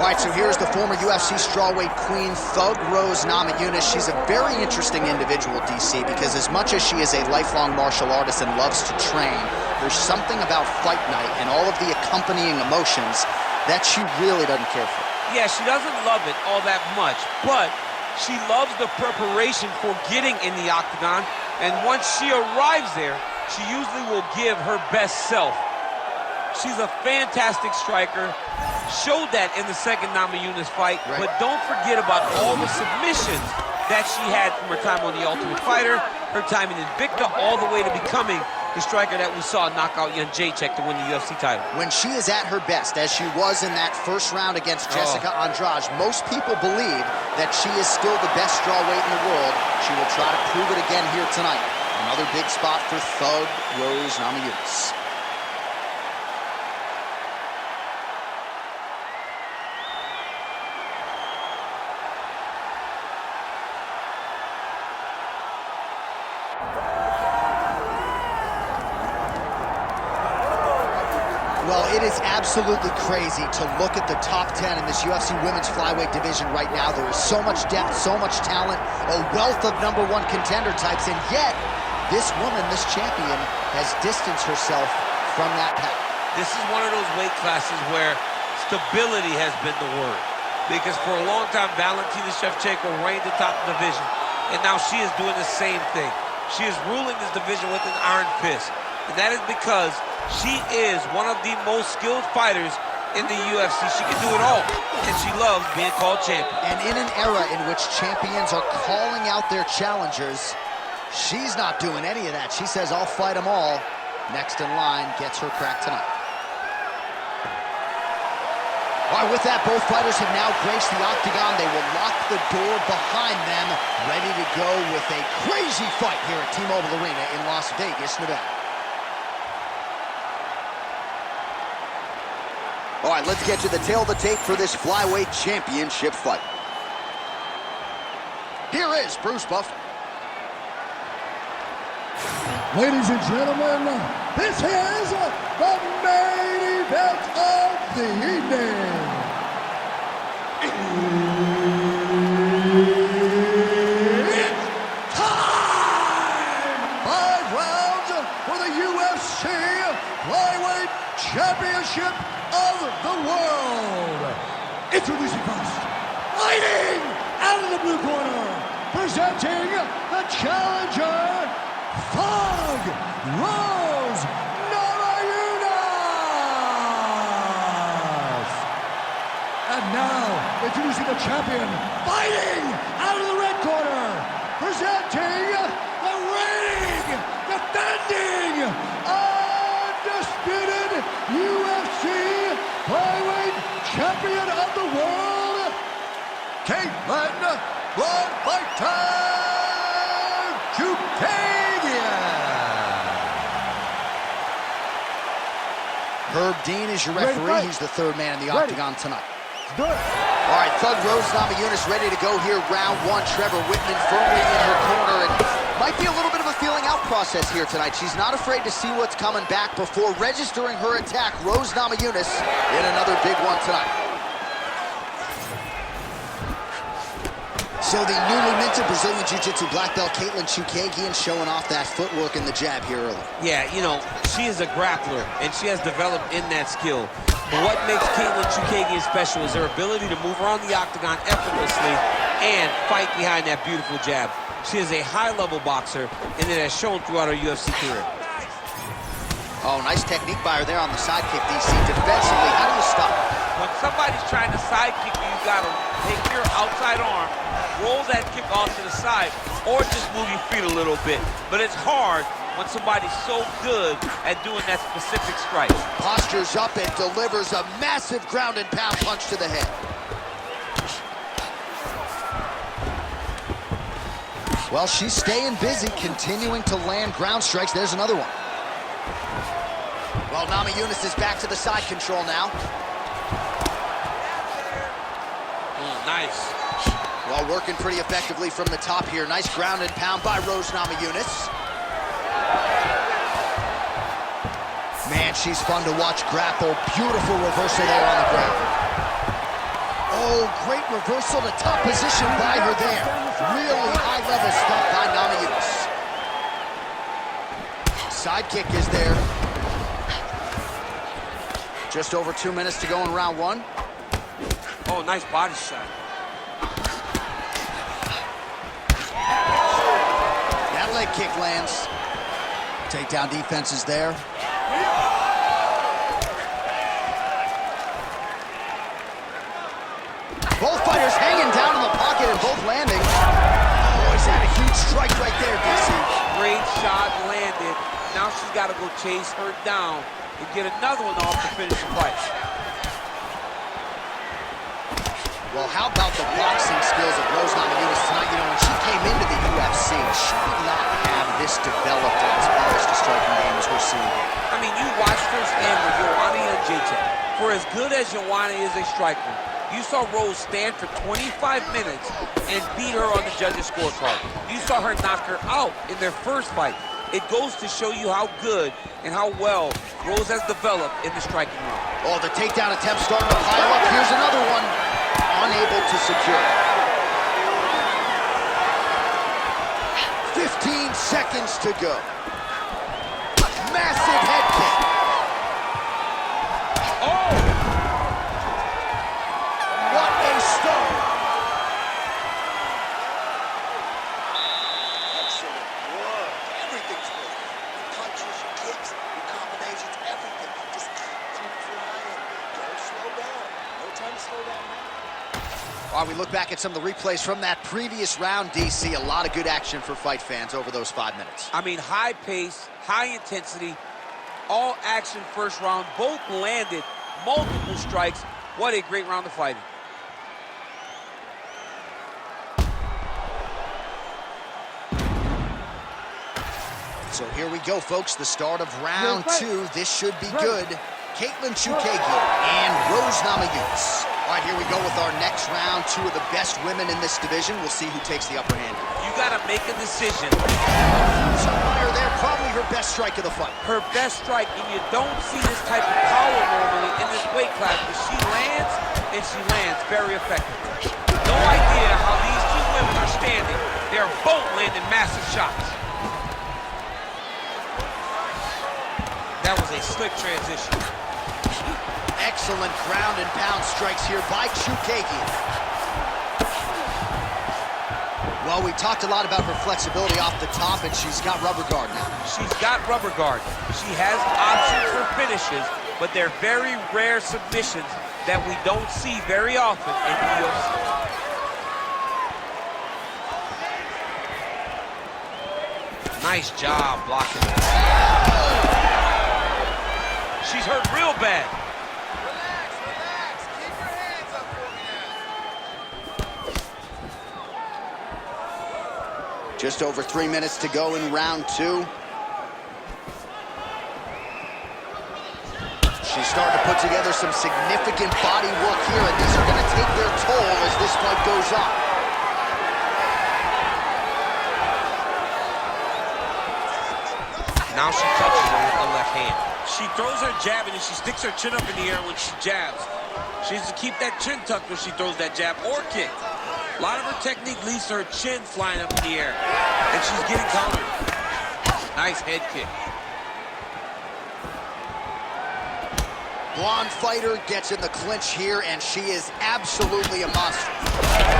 All right, so here's the former UFC strawweight queen, Thug Rose Namajunas. She's a very interesting individual, DC, because as much as she is a lifelong martial artist and loves to train, there's something about fight night and all of the accompanying emotions that she really doesn't care for. Yeah, she doesn't love it all that much, but she loves the preparation for getting in the octagon, and once she arrives there, she usually will give her best self. She's a fantastic striker, showed that in the second Namajunas fight, right. But don't forget about all the submissions that she had from her time on The Ultimate Fighter, her time in Invicta, all the way to becoming the striker that we saw knock out Jędrzejczyk to win the UFC title. When she is at her best, as she was in that first round against Jessica Andrade, most people believe that she is still the best strawweight in the world. She will try to prove it again here tonight. Another big spot for Thug Rose Namajunas. Well, it is absolutely crazy to look at the top 10 in this UFC women's flyweight division right now. There is so much depth, so much talent, a wealth of #1 contender types, and yet this woman, this champion, has distanced herself from that path. This is one of those weight classes where stability has been the word. Because for a long time, Valentina Shevchenko reigned atop the division, and now she is doing the same thing. She is ruling this division with an iron fist, and that is because she is one of the most skilled fighters in the UFC. She can do it all, and she loves being called champion. And in an era in which champions are calling out their challengers, she's not doing any of that. She says, I'll fight them all. Next in line gets her crack tonight. All right, with that, both fighters have now graced the octagon. They will lock the door behind them, ready to go with a crazy fight here at T-Mobile Arena in Las Vegas, Nevada. All right, let's get to the tail of the tape for this flyweight championship fight. Here is Bruce Buffer. Ladies and gentlemen, this is the main event of the evening. It's time! 5 rounds for the UFC Flyweight Championship of the world. Introducing first, fighting out of the blue corner, presenting the challenger, Thug Rose Namajunas. And now, introducing the champion, fighting out of the red corner, presenting the reigning, defending, undisputed UFC Flyweight Champion of the world, Katlyn Blood Fighter Herb Dean is your referee. He's the third man in the octagon tonight. All right, Thug Rose Namajunas ready to go here. Round 1. Trevor Whitman firmly in her corner, and might be a little bit of a feeling out process here tonight. She's not afraid to see what's coming back before registering her attack. Rose Namajunas in another big one tonight. So the newly minted Brazilian Jiu-Jitsu black belt Katlyn Cerminara showing off that footwork and the jab here early. Yeah, you know, she is a grappler, and she has developed in that skill. But what makes Katlyn Cerminara special is her ability to move around the octagon effortlessly and fight behind that beautiful jab. She is a high-level boxer, and it has shown throughout her UFC career. Oh, nice technique by her there on the side kick, DC. Defensively, how do you stop? When somebody's trying to side kick you, you gotta take your outside arm, roll that kick off to the side, or just move your feet a little bit. But it's hard when somebody's so good at doing that specific strike. Postures up and delivers a massive ground and pound punch to the head. Well, she's staying busy, continuing to land ground strikes. There's another one. Well, Namajunas is back to the side control now. Nice. Well, working pretty effectively from the top here. Nice ground and pound by Rose Namajunas. Man, she's fun to watch grapple. Beautiful reversal there on the ground. Oh, great reversal to top position by her there. Really high-level stuff by Namajunas. Side kick is there. Just over 2 minutes to go in round one. Oh, nice body shot. That leg kick lands. Takedown defense is there. Both fighters hanging down in the pocket and both landing. Oh, he's had a huge strike right there, DC. Great shot landed. Now she's got to go chase her down and get another one off to finish the fight. Well, how about the boxing skills of Rose Namajunas tonight? You know, when she came into the UFC, she did not have this developed and as polished a striking game as we're seeing here. I mean, you watched her stand with Joanna Jędrzejczyk. For as good as Joanna is a striker, you saw Rose stand for 25 minutes and beat her on the judges' scorecard. You saw her knock her out in their first fight. It goes to show you how good and how well Rose has developed in the striking round. Oh, the takedown attempt starting to pile up. Here's another one. Unable to secure. 15 seconds to go. Massive head kick. Oh! What a start. Excellent work. Everything's working. Your punches, your kicks, your combinations, everything. Just keep them flying. Don't slow down. No time to slow down now. While we look back at some of the replays from that previous round, DC, a lot of good action for fight fans over those 5 minutes. I mean, high pace, high intensity, all action first round. Both landed multiple strikes. What a great round of fighting. So here we go, folks. The start of round two. This should be good. Katlyn Cerminara and Rose Namajunas. All right, here we go with our next round. Two of the best women in this division. We'll see who takes the upper hand. You got to make a decision. Cerminara there, probably her best strike of the fight. Her best strike, and you don't see this type of power normally in this weight class, but she lands, and she lands very effective. No idea how these two women are standing. They're both landing massive shots. That was a slick transition. Excellent ground and pound strikes here by Cerminara. Well, we talked a lot about her flexibility off the top, and she's got rubber guard now. She's got rubber guard. She has options for finishes, but they're very rare submissions that we don't see very often in the UFC. Nice job blocking. She's hurt real bad. Relax, relax. Keep your hands up for me now. Just over 3 minutes to go in round two. She's starting to put together some significant body work here, and these are going to take their toll as this fight goes on. Now she touches her with the left hand. She throws her jab and then she sticks her chin up in the air when she jabs. She needs to keep that chin tucked when she throws that jab or kick. A lot of her technique leads to her chin flying up in the air, and she's getting countered. Nice head kick. Blonde fighter gets in the clinch here, and she is absolutely a monster.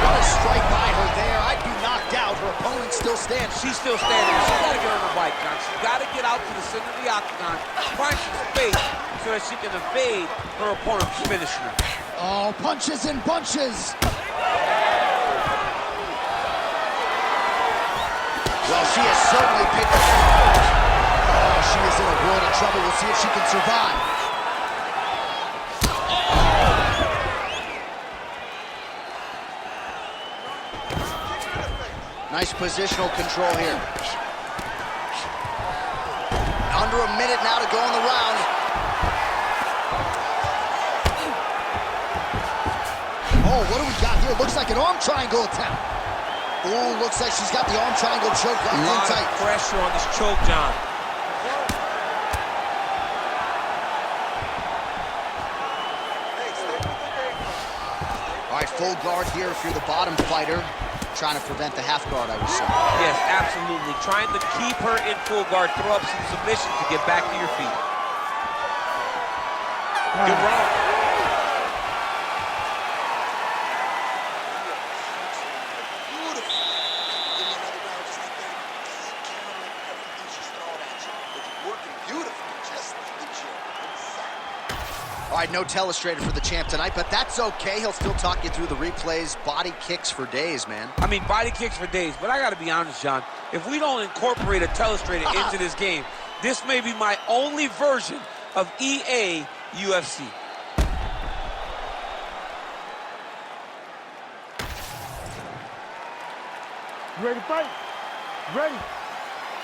What a strike by her there. I'd be knocked out. Her opponent still stands. She's still standing. She's got to get on the bike, John. She's got to get out to the center of the octagon, find some space so that she can evade her opponent from finishing her. Oh, punches and bunches. Well, she has certainly picked up. Oh, she is in a world of trouble. We'll see if she can survive. Nice positional control here. Under a minute now to go in the round. Oh, what do we got here? Looks like an arm triangle attempt. Oh, looks like she's got the arm triangle choke locked in tight. A lot of pressure on this choke, John. All right, full guard here if you're the bottom fighter. Trying to prevent the half guard, I would say. Yes, absolutely. Trying to keep her in full guard, throw up some submission to get back to your feet. Good round. Beautiful. Give me another round just like that. Keep countering everything she's throwing at you. It's working beautifully, just like the gym. All right, no telestrator for the champ tonight, but that's okay. He'll still talk you through the replays. Body kicks for days, man. I mean, body kicks for days, but I got to be honest, John. If we don't incorporate a telestrator into this game, this may be my only version of EA UFC. You ready to fight? Ready.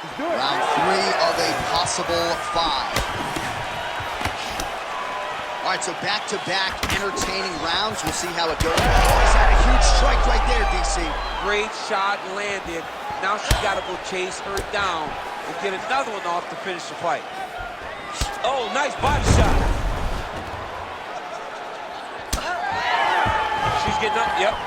Let's do it. Round 3 of a possible 5. All right, so back-to-back entertaining rounds. We'll see how it goes. Oh, he's had a huge strike right there, DC. Great shot landed. Now she's got to go chase her down and get another one off to finish the fight. Oh, nice body shot. She's getting up, yep.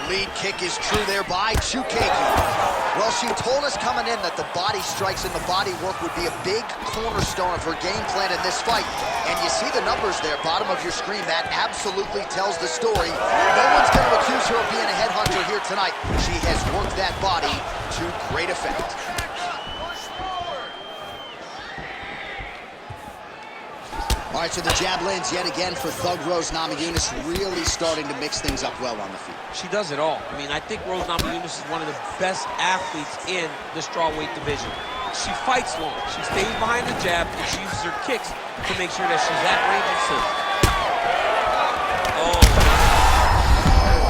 Lead kick is true there by Chukagi. Well, she told us coming in that the body strikes and the body work would be a big cornerstone of her game plan in this fight. And you see the numbers there, bottom of your screen. That absolutely tells the story. No one's going to accuse her of being a headhunter here tonight. She has worked that body to great effect. All right, so the jab lands yet again for Thug Rose Namajunas, really starting to mix things up well on the feet. She does it all. I mean, I think Rose Namajunas is one of the best athletes in the strawweight division. She fights long. She stays behind the jab, and she uses her kicks to make sure that she's at range and safe. Oh.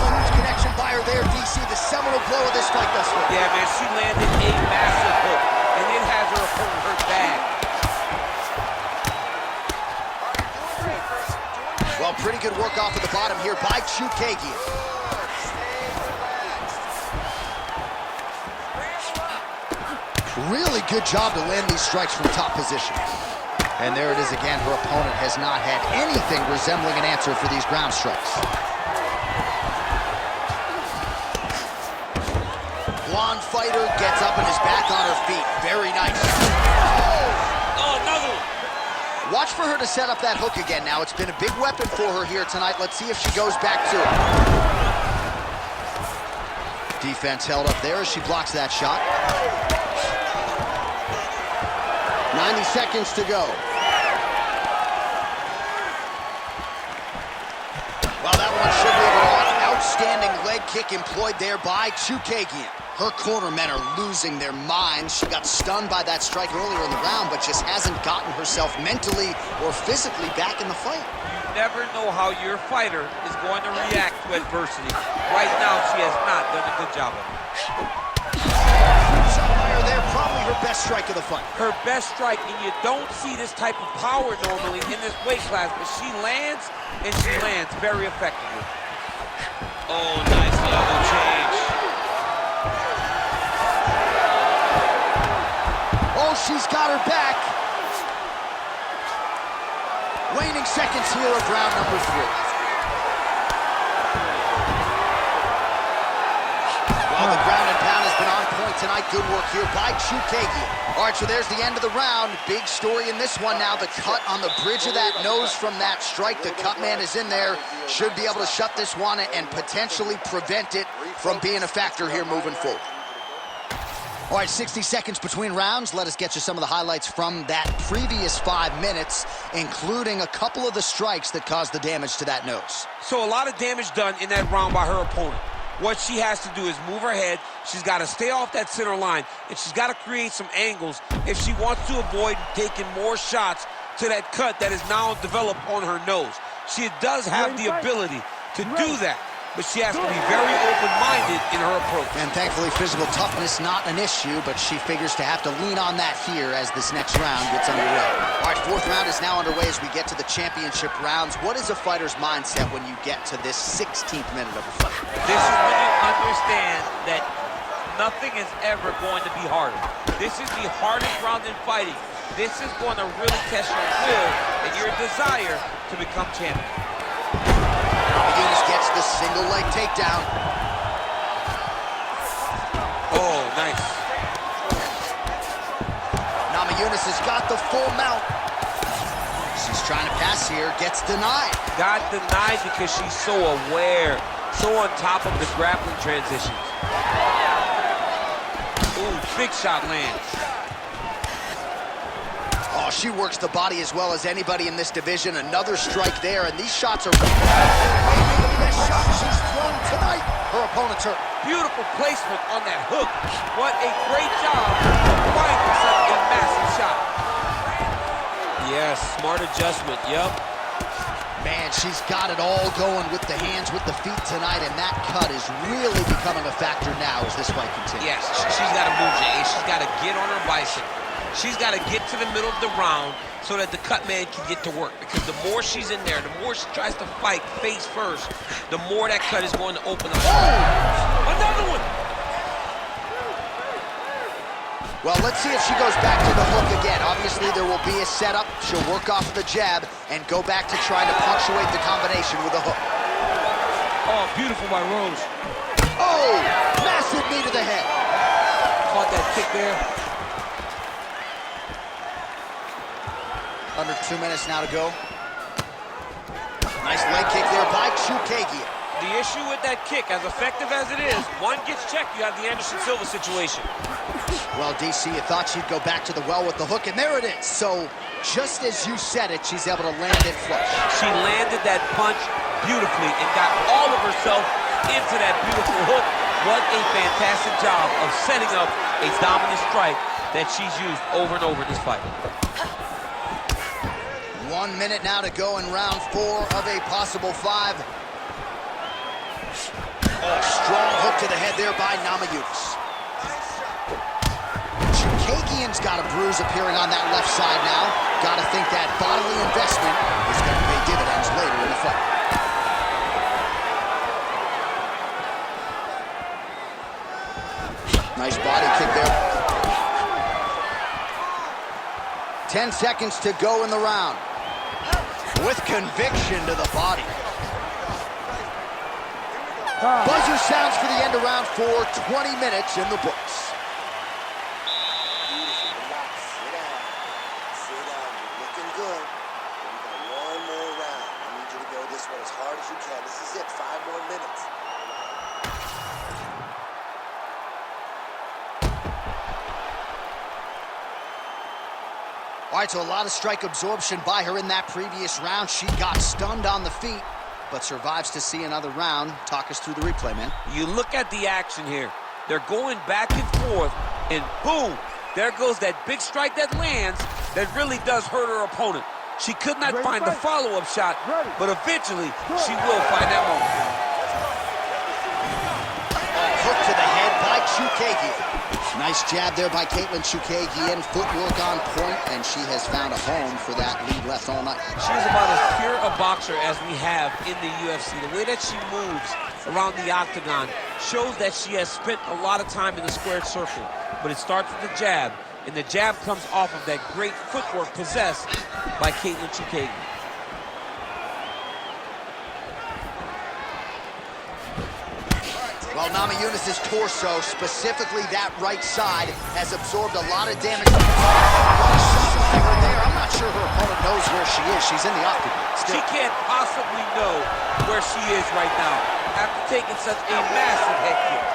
Huge connection by her there, DC. The seminal blow of this fight thus far. Yeah, man, she landed a massive hook, and it has her opponent hurt bad. Well, pretty good work off of the bottom here by Chukagi. Really good job to land these strikes from top position. And there it is again. Her opponent has not had anything resembling an answer for these ground strikes. Blonde fighter gets up and is back on her feet. Very nice. Oh, another one. Watch for her to set up that hook again now. It's been a big weapon for her here tonight. Let's see if she goes back to it. Defense held up there as she blocks that shot. 90 seconds to go. Well, that one should move it on. Outstanding leg kick employed there by Chukagi. Her cornermen are losing their minds. She got stunned by that strike earlier in the round, but just hasn't gotten herself mentally or physically back in the fight. You never know how your fighter is going to react to adversity. Right now, she has not done a good job of it. Shot by her there, probably her best strike of the fight. Her best strike, and you don't see this type of power normally in this weight class, but she lands, and she lands very effectively. Oh, nice level change. Oh, she's got her back. Waning seconds here of round number 3. Well, the ground and pound has been on point tonight. Good work here by Chukagi. All right, so there's the end of the round. Big story in this one now. The cut on the bridge of that nose from that strike. The cut man is in there. Should be able to shut this one and potentially prevent it from being a factor here moving forward. All right, 60 seconds between rounds. Let us get you some of the highlights from that previous 5 minutes, including a couple of the strikes that caused the damage to that nose. So a lot of damage done in that round by her opponent. What she has to do is move her head. She's got to stay off that center line, and she's got to create some angles if she wants to avoid taking more shots to that cut that is now developed on her nose. She does have the ability to do that, but she has to be very open-minded in her approach. And thankfully, physical toughness not an issue, but she figures to have to lean on that here as this next round gets underway. All right, 4th round is now underway as we get to the championship rounds. What is a fighter's mindset when you get to this 16th minute of a fight? This is when you understand that nothing is ever going to be harder. This is the hardest round in fighting. This is going to really test your will and your desire to become champion. Namajunas gets the single leg takedown. Oh, nice. Namajunas has got the full mount. She's trying to pass here, gets denied. Got denied because she's so aware, so on top of the grappling transitions. Ooh, big shot lands. Oh, she works the body as well as anybody in this division. Another strike there, and these shots are maybe the best shot she's thrown tonight. Her opponent's hurt. Beautiful placement on that hook. What a great job of finding such a massive shot. Yes, smart adjustment, yep. Man, she's got it all going with the hands, with the feet tonight, and that cut is really becoming a factor now as this fight continues. Yes, she's got to move, Jay. She's got to get on her bicycle. She's got to get to the middle of the round so that the cut man can get to work. Because the more she's in there, the more she tries to fight face first, the more that cut is going to open up. Oh! Another one! Well, let's see if she goes back to the hook again. Obviously, there will be a setup. She'll work off the jab and go back to trying to punctuate the combination with a hook. Oh, beautiful by Rose. Oh! Massive knee to the head. Caught that kick there. Under 2 minutes now to go. Nice leg kick there by Chukagian. The issue with that kick, as effective as it is, one gets checked, you have the Anderson Silva situation. Well, DC, you thought she'd go back to the well with the hook, and there it is. So, just as you said it, she's able to land it flush. She landed that punch beautifully and got all of herself into that beautiful hook. What a fantastic job of setting up a dominant strike that she's used over and over in this fight. 1 minute now to go in round 4 of a possible 5. Oh, strong hook to the head there by Namajunas. Chukagian's got a bruise appearing on that left side now. Got to think that bodily investment is going to pay dividends later in the fight. Nice body kick there. 10 seconds to go in the round. With conviction to the body. Buzzer sounds for the end of round 4, 20 minutes in the books. Relax, sit down, you're looking good. We got one more round. I need you to go this one as hard as you can. This is it, 5 more minutes. All right, so a lot of strike absorption by her in that previous round. She got stunned on the feet, but survives to see another round. Talk us through the replay, man. You look at the action here. They're going back and forth, and boom, there goes that big strike that lands that really does hurt her opponent. She could not find the follow-up shot, but eventually she will find that moment. Hook to the head by Chukagian. Nice jab there by Katlyn Cerminara. Footwork on point, and she has found a home for that lead left all night. She's about as pure a boxer as we have in the UFC. The way that she moves around the octagon shows that she has spent a lot of time in the squared circle. But it starts with the jab, and the jab comes off of that great footwork possessed by Katlyn Cerminara. Well, Namajunas' torso, specifically that right side, has absorbed a lot of damage. I'm not sure her opponent knows where she is. She's in the octagon. She can't possibly know where she is right now after taking such a massive head kick.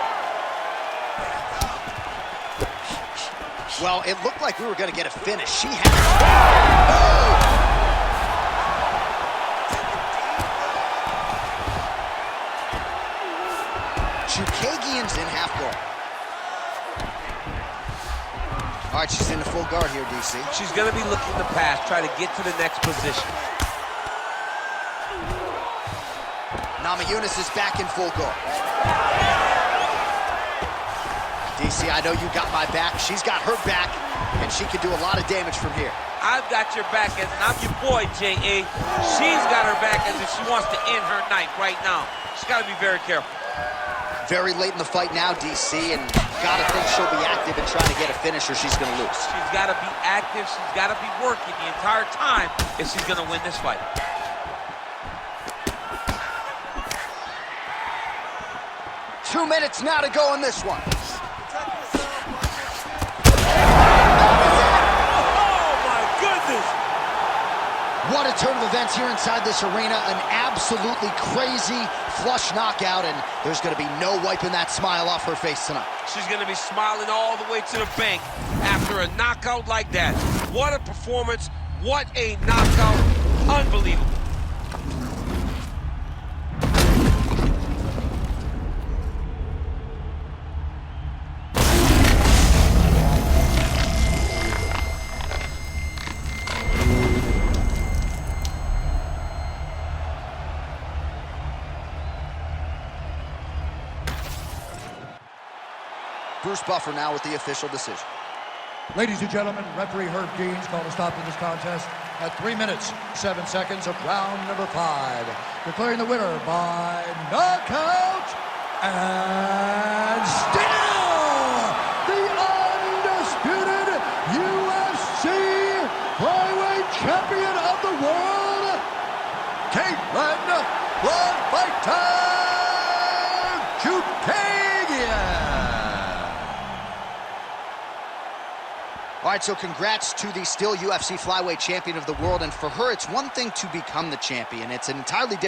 Well, it looked like we were going to get a finish. She had it. Oh! Chukagian's in half guard. All right, she's in the full guard here, DC. She's going to be looking to pass, try to get to the next position. Namajunas is back in full guard. DC, I know you got my back. She's got her back, and she can do a lot of damage from here. I've got your back, and I'm your boy, J.A. She's got her back as if she wants to end her night right now. She's got to be very careful. Very late in the fight now, DC, and Gotta think she'll be active and trying to get a finish or she's gonna lose. She's gotta be active, she's gotta be working the entire time if she's gonna win this fight. Two minutes now to go in this one. What a turn of events here inside this arena. An absolutely crazy flush knockout, and there's going to be no wiping that smile off her face tonight. She's going to be smiling all the way to the bank after a knockout like that. What a performance. What a knockout. Unbelievable. Bruce Buffer now with the official decision. Ladies and gentlemen, referee Herb Dean's called a stop to this contest at 3 minutes, 7 seconds of round number 5. Declaring the winner by knockout and still the undisputed UFC flyweight champion of the world, Katlyn Cerminara. All right, so congrats to the still UFC flyweight champion of the world. And for her, it's one thing to become the champion. It's an entirely different